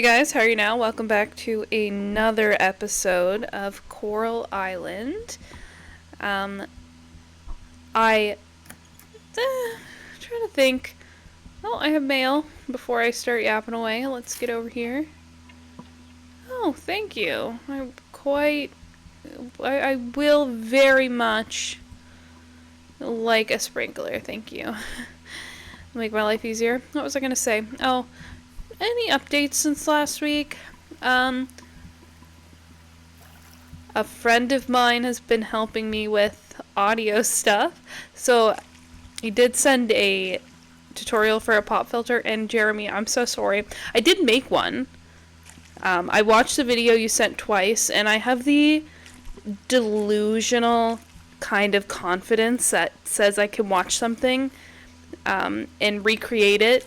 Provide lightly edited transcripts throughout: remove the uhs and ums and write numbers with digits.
Hey guys, how are you now? Welcome back to another episode of Coral Island. I trying to think. Oh, I have mail before I start yapping away. Let's get over here. Oh, thank you. I will very much like a sprinkler. Thank you. Make my life easier. What was I gonna say? Oh, any updates since last week? A friend of mine has been helping me with audio stuff. So he did send a tutorial for a pop filter, and Jeremy, I'm so sorry. I did make one. I watched the video you sent twice, and I have the delusional kind of confidence that says I can watch something and recreate it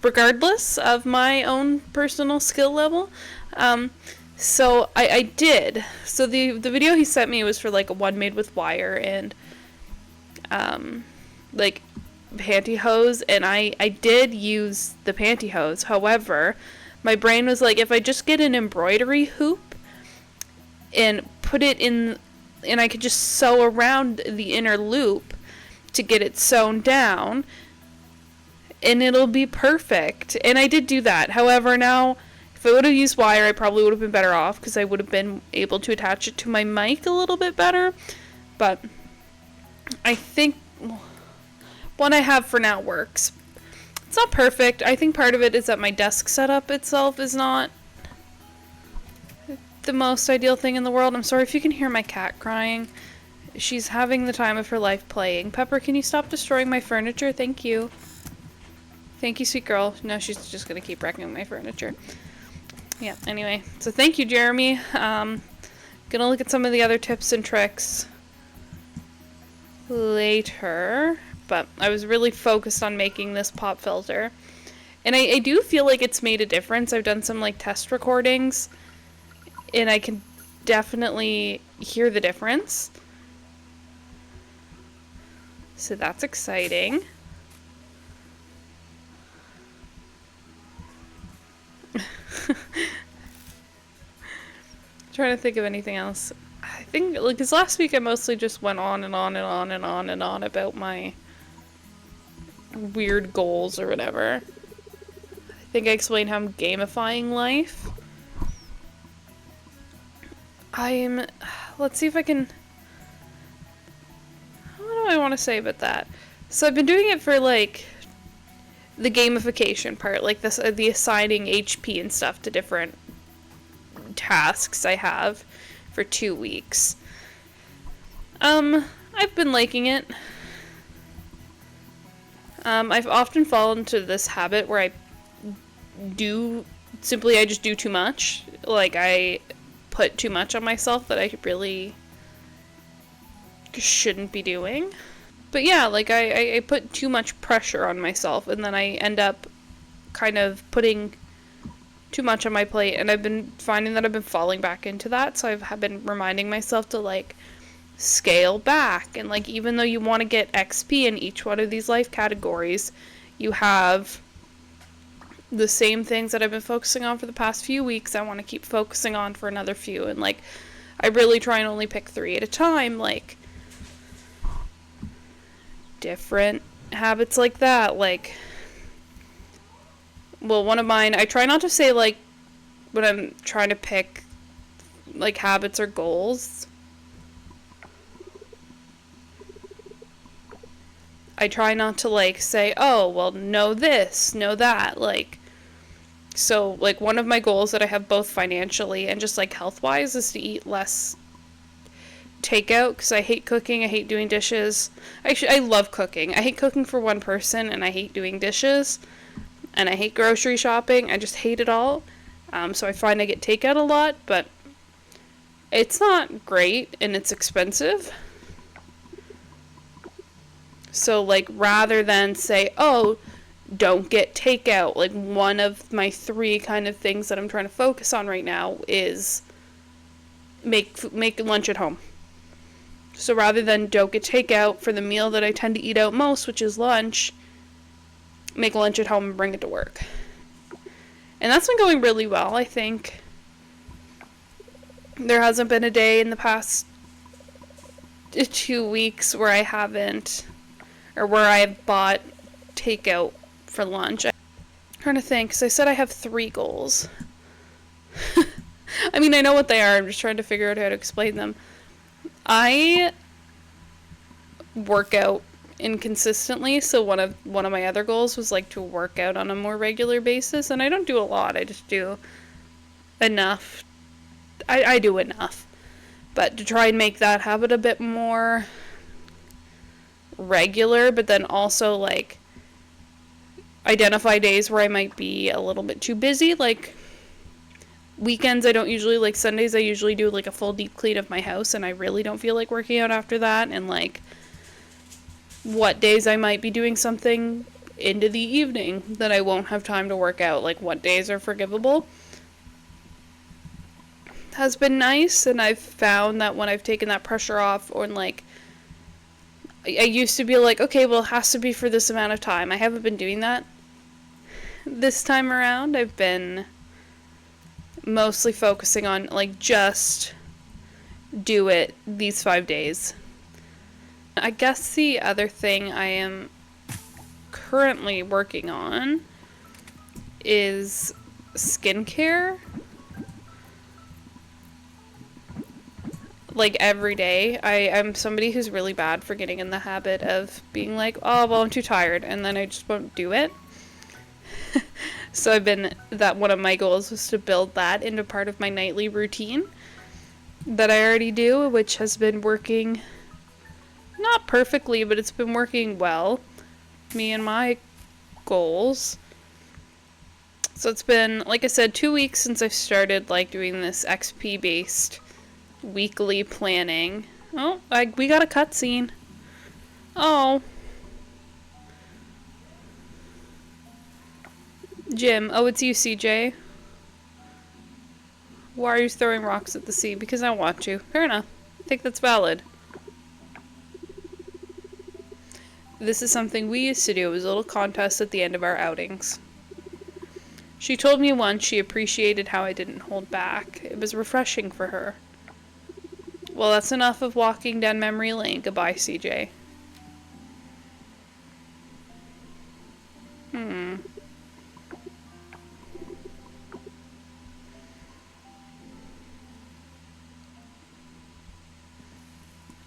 regardless of my own personal skill level. So I did. So the video he sent me was for like a one made with wire and like pantyhose, and I did use the pantyhose. However, my brain was like, if I just get an embroidery hoop and put it in, and I could just sew around the inner loop to get it sewn down, and it'll be perfect. And I did do that. However, now, if I would have used wire, I probably would have been better off because I would have been able to attach it to my mic a little bit better. But I think what I have for now works. It's not perfect. I think part of it is that my desk setup itself is not the most ideal thing in the world. I'm sorry if you can hear my cat crying. She's having the time of her life playing. Pepper, can you stop destroying my furniture? Thank you. Thank you, sweet girl. No, she's just going to keep wrecking my furniture. Yeah, anyway. So thank you, Jeremy. Gonna look at some of the other tips and tricks later. But I was really focused on making this pop filter. And I do feel like it's made a difference. I've done some like test recordings, and I can definitely hear the difference. So that's exciting. Trying to think of anything else. I think, like, because last week I mostly just went on and on and on and on and on about my weird goals or whatever. I think I explained how I'm gamifying life. Let's see if I can, what do I want to say about that? So I've been doing it for, like, the gamification part, like this, the assigning HP and stuff to different tasks I have for 2 weeks. I've been liking it. I've often fallen into this habit where I just do too much. Like, I put too much on myself that I really shouldn't be doing. But yeah, like, I put too much pressure on myself, and then I end up kind of putting too much on my plate, and I've been finding that I've been falling back into that, so I've been reminding myself to, like, scale back, and, like, even though you want to get XP in each one of these life categories, you have the same things that I've been focusing on for the past few weeks, I want to keep focusing on for another few, and, like, I really try and only pick 3 at a time, like, different habits like that, like, well, one of mine, I try not to say, like, when I'm trying to pick, like, habits or goals, I try not to, like, say, oh, well, know this, know that, like, so, like, one of my goals that I have both financially and just, like, health-wise is to eat less takeout, because I hate cooking, I hate doing dishes. Actually, I love cooking. I hate cooking for one person, and I hate doing dishes, and I hate grocery shopping. I just hate it all. So I find I get takeout a lot, but it's not great, and it's expensive. So, like, rather than say, oh, don't get takeout, like, one of my 3 kind of things that I'm trying to focus on right now is make lunch at home. So rather than don't get takeout for the meal that I tend to eat out most, which is lunch, make lunch at home and bring it to work. And that's been going really well, I think. There hasn't been a day in the past 2 weeks where I haven't, or where I've bought takeout for lunch. I'm trying to think, because I said I have 3 goals. I mean, I know what they are, I'm just trying to figure out how to explain them. I work out inconsistently, so one of my other goals was like to work out on a more regular basis, and I don't do a lot, I just do enough. I do enough, but to try and make that habit a bit more regular, but then also like identify days where I might be a little bit too busy. Like weekends I don't usually, like Sundays I usually do like a full deep clean of my house, and I really don't feel like working out after that. And like what days I might be doing something into the evening that I won't have time to work out, like what days are forgivable, has been nice. And I've found that when I've taken that pressure off, or like I used to be like, okay, well, it has to be for this amount of time. I haven't been doing that this time around. I've been mostly focusing on like just do it these 5 days. I guess the other thing I am currently working on is skincare. Like every day, I'm somebody who's really bad for getting in the habit of being like, oh, well, I'm too tired, and then I just won't do it. So one of my goals was to build that into part of my nightly routine that I already do, which has been working not perfectly, but it's been working well. Me and my goals. So it's been, like I said, 2 weeks since I've started like doing this XP based weekly planning. Oh, we got a cutscene. Oh. Jim. Oh, it's you, CJ. Why are you throwing rocks at the sea? Because I want to. Fair enough. I think that's valid. This is something we used to do. It was a little contest at the end of our outings. She told me once she appreciated how I didn't hold back. It was refreshing for her. Well, that's enough of walking down memory lane. Goodbye, CJ.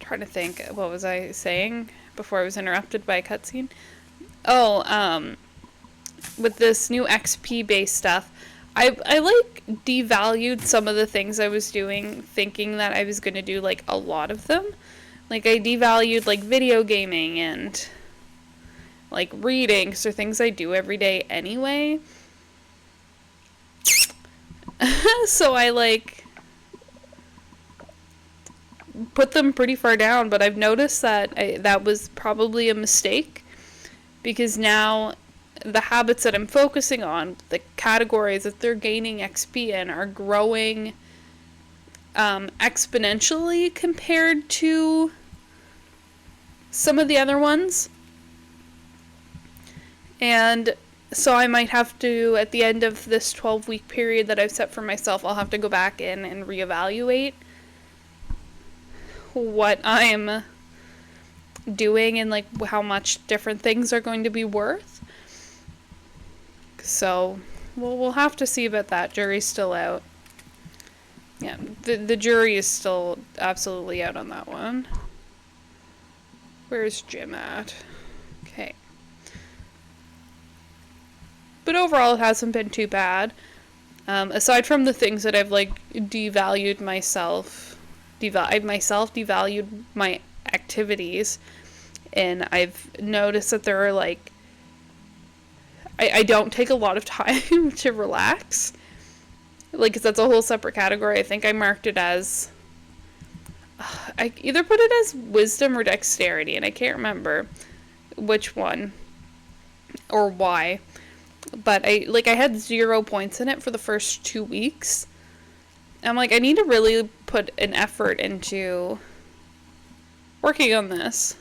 Trying to think, what was I saying before I was interrupted by a cutscene? Oh, with this new XP based stuff, I like devalued some of the things I was doing, thinking that I was going to do like a lot of them. Like I devalued like video gaming and like reading, so things I do every day anyway. So I like put them pretty far down, but I've noticed that that was probably a mistake, because now the habits that I'm focusing on, the categories that they're gaining XP in, are growing exponentially compared to some of the other ones. And so I might have to, at the end of this 12-week period that I've set for myself, I'll have to go back in and reevaluate what I'm doing and like how much different things are going to be worth. So we'll have to see about that. Jury's still out. Yeah, the jury is still absolutely out on that one. Where's Jim at? Okay. But overall, it hasn't been too bad. Aside from the things that I've like devalued myself, devalued my activities, and I've noticed that there are like, I don't take a lot of time to relax. Like, 'cause that's a whole separate category. I think I marked it as, I either put it as wisdom or dexterity, and I can't remember which one or why. But I had 0 points in it for the first 2 weeks. I'm like, I need to really put an effort into working on this.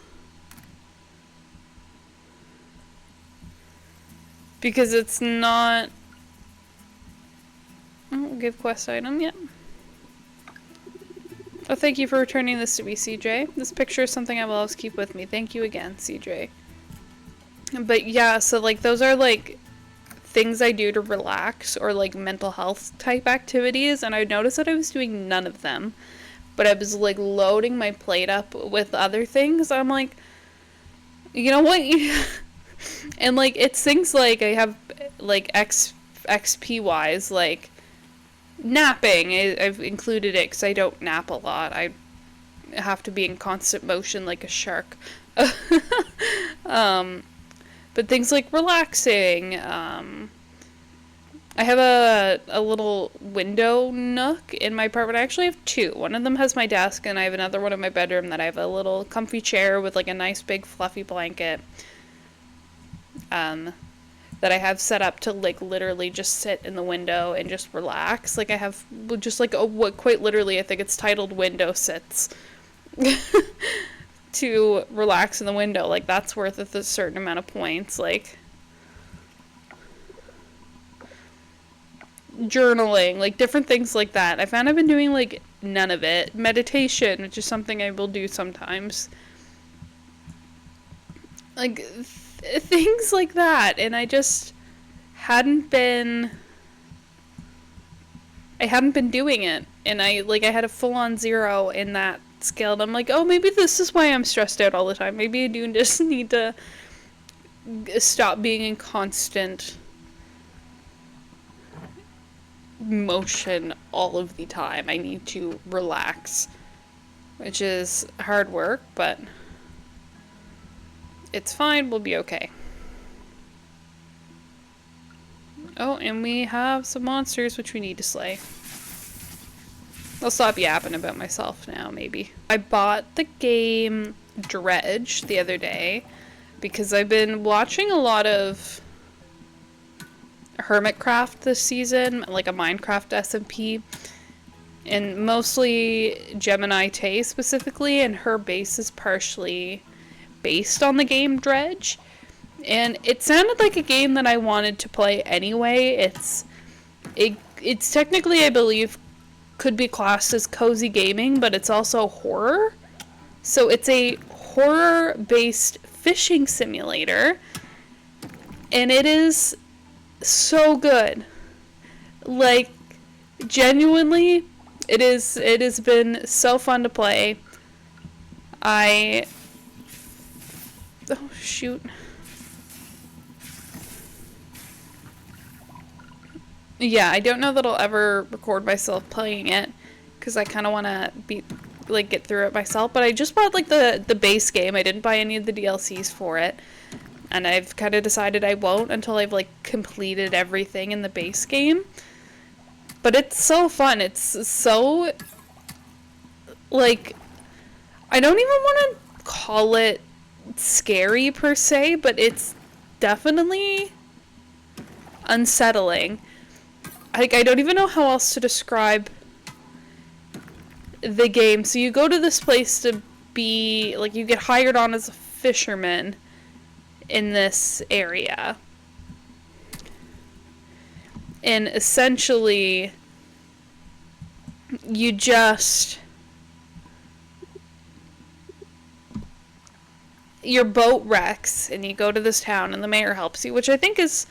Because it's not give quest item, yep. Oh, thank you for returning this to me, CJ. This picture is something I will always keep with me. Thank you again, CJ. But yeah, so like those are like things I do to relax or like mental health type activities, and I noticed that I was doing none of them. But I was like loading my plate up with other things. I'm like, you know what? And like it's things like I have like XP wise, like napping. I've included it because I don't nap a lot. I have to be in constant motion like a shark. But things like relaxing. I have a little window nook in my apartment. I actually have two. One of them has my desk, and I have another one in my bedroom that I have a little comfy chair with like a nice big fluffy blanket. That I have set up to like literally just sit in the window and just relax. Like I have just like what quite literally I think it's titled window sits. To relax in the window. Like that's worth a certain amount of points. Like journaling, like different things like that. I found I've been doing like none of it. Meditation, which is something I will do sometimes. Like things like that, and I just hadn't been doing it, and I had a full-on 0 in that skill, and I'm like, oh, maybe this is why I'm stressed out all the time. Maybe I do just need to stop being in constant motion all of the time. I need to relax, which is hard work, but it's fine. We'll be okay. Oh, and we have some monsters which we need to slay. I'll stop yapping about myself now, maybe. I bought the game Dredge the other day because I've been watching a lot of Hermitcraft this season, like a Minecraft SMP, and mostly Gemini Tay specifically, and her base is partially based on the game Dredge. And it sounded like a game that I wanted to play anyway. It's technically, I believe, could be classed as cozy gaming, but it's also horror. So it's a horror-based fishing simulator, and it is so good. Like, genuinely, it has been so fun to play. Oh, shoot. Yeah, I don't know that I'll ever record myself playing it, because I kind of want to get through it myself, but I just bought, the base game. I didn't buy any of the DLCs for it, and I've kind of decided I won't until I've, completed everything in the base game. But it's so fun. It's so, I don't even want to call it scary, per se, but it's definitely unsettling. I don't even know how else to describe the game. So you go to this place to be, you get hired on as a fisherman in this area. And essentially, you just... your boat wrecks, and you go to this town, and the mayor helps you, which I think is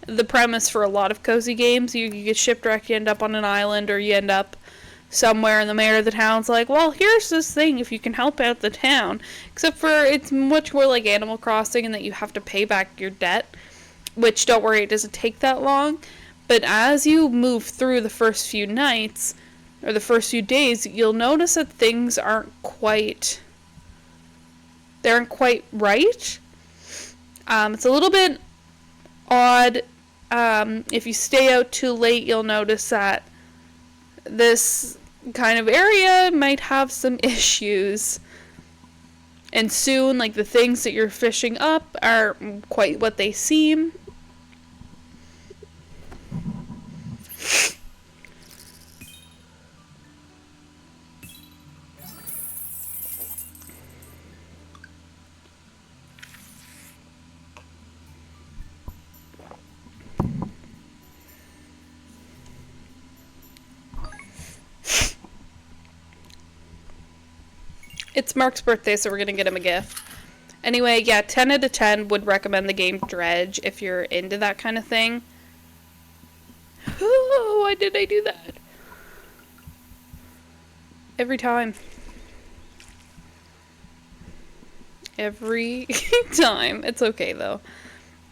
the premise for a lot of cozy games. You get shipwrecked, you end up on an island, or you end up somewhere, and the mayor of the town's like, well, here's this thing if you can help out the town. Except for it's much more like Animal Crossing in that you have to pay back your debt, which, don't worry, it doesn't take that long. But as you move through the first few nights, or the first few days, you'll notice that things aren't quite right. It's a little bit odd. If you stay out too late, you'll notice that this kind of area might have some issues. And soon, the things that you're fishing up aren't quite what they seem. It's Mark's birthday, so we're gonna get him a gift. Anyway, yeah, 10 out of 10 would recommend the game Dredge if you're into that kind of thing. Oh, why did I do that? Every time. Every time. It's okay, though.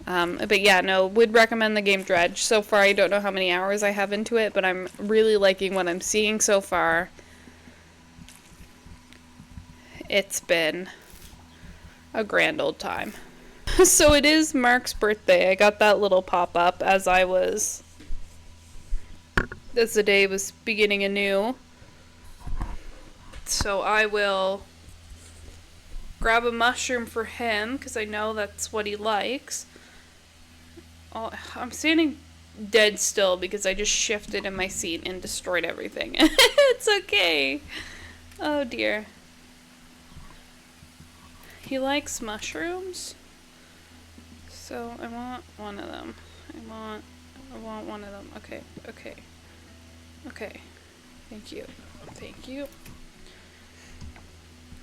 But yeah, no, would recommend the game Dredge. So far, I don't know how many hours I have into it, but I'm really liking what I'm seeing so far. It's been a grand old time. So it is Mark's birthday. I got that little pop-up as the day was beginning anew. So I will grab a mushroom for him, because I know that's what he likes. Oh, I'm standing dead still because I just shifted in my seat and destroyed everything. It's okay. Oh dear. He likes mushrooms. So I want one of them. I want one of them. Okay. Thank you.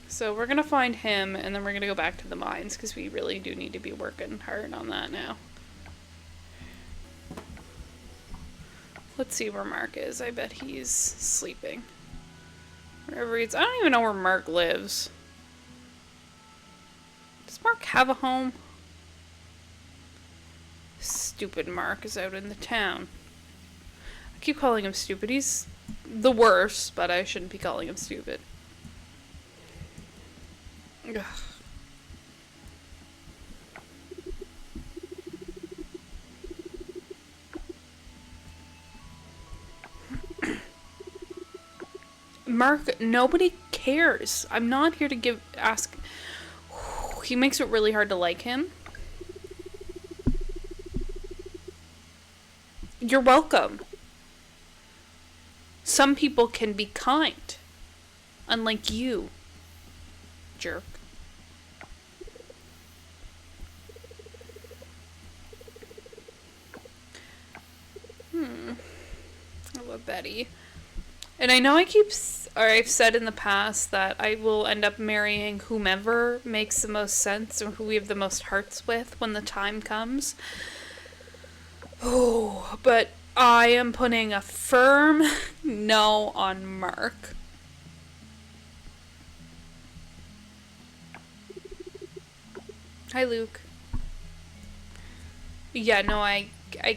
So we're gonna find him, and then we're gonna go back to the mines, because we really do need to be working hard on that now. Let's see where Mark is. I bet he's sleeping. Wherever he's... I don't even know where Mark lives. Does Mark have a home? Stupid Mark is out in the town. I keep calling him stupid. He's the worst, but I shouldn't be calling him stupid. Ugh. Mark, nobody cares. I'm not here to ask. He makes it really hard to like him. You're welcome. Some people can be kind. Unlike you, jerk. I love Betty. And I know I've said in the past that I will end up marrying whomever makes the most sense or who we have the most hearts with when the time comes. Oh, but I am putting a firm no on Mark. Hi, Luke. Yeah, no, I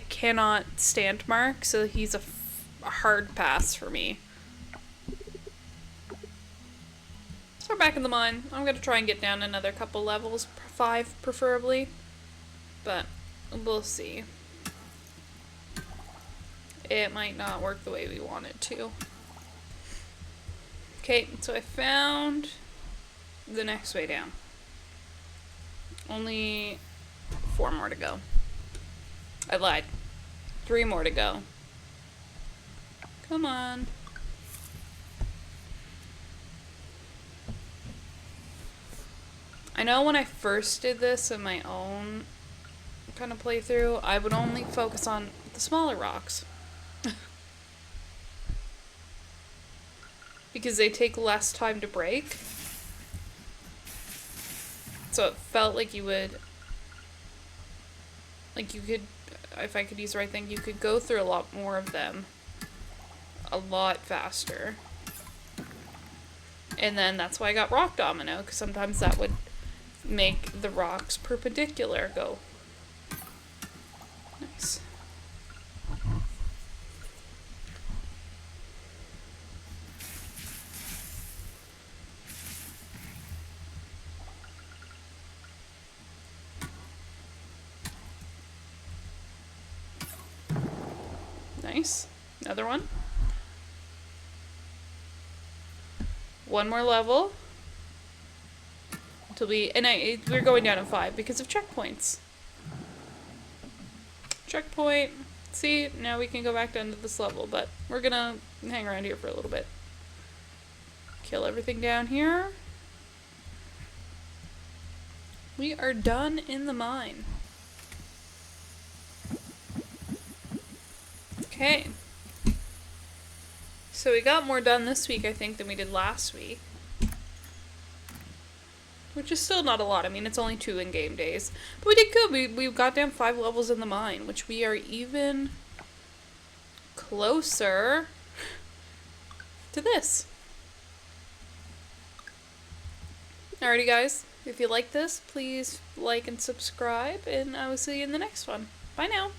cannot stand Mark, so he's a hard pass for me. So we're back in the mine. I'm gonna try and get down another couple levels, 5 preferably, but we'll see. It might not work the way we want it to. Okay, so I found the next way down. Only 4 more to go. I lied. 3 more to go. Come on. I know when I first did this in my own kind of playthrough, I would only focus on the smaller rocks. Because they take less time to break. So it felt like you could, if I could use the right thing, you could go through a lot more of them a lot faster. And then that's why I got rock domino, because sometimes that would make the rocks perpendicular go. Nice. Nice. Another one. One more level. We're going down to 5 because of checkpoints. Checkpoint. See, now we can go back down to this level, but we're gonna hang around here for a little bit. Kill everything down here. We are done in the mine. Okay. So we got more done this week, I think, than we did last week. which is still not a lot. I mean, it's only 2 in-game days. But we did good. We got down 5 levels in the mine, which we are even closer to this. Alrighty, guys. If you like this, please like and subscribe, and I will see you in the next one. Bye now.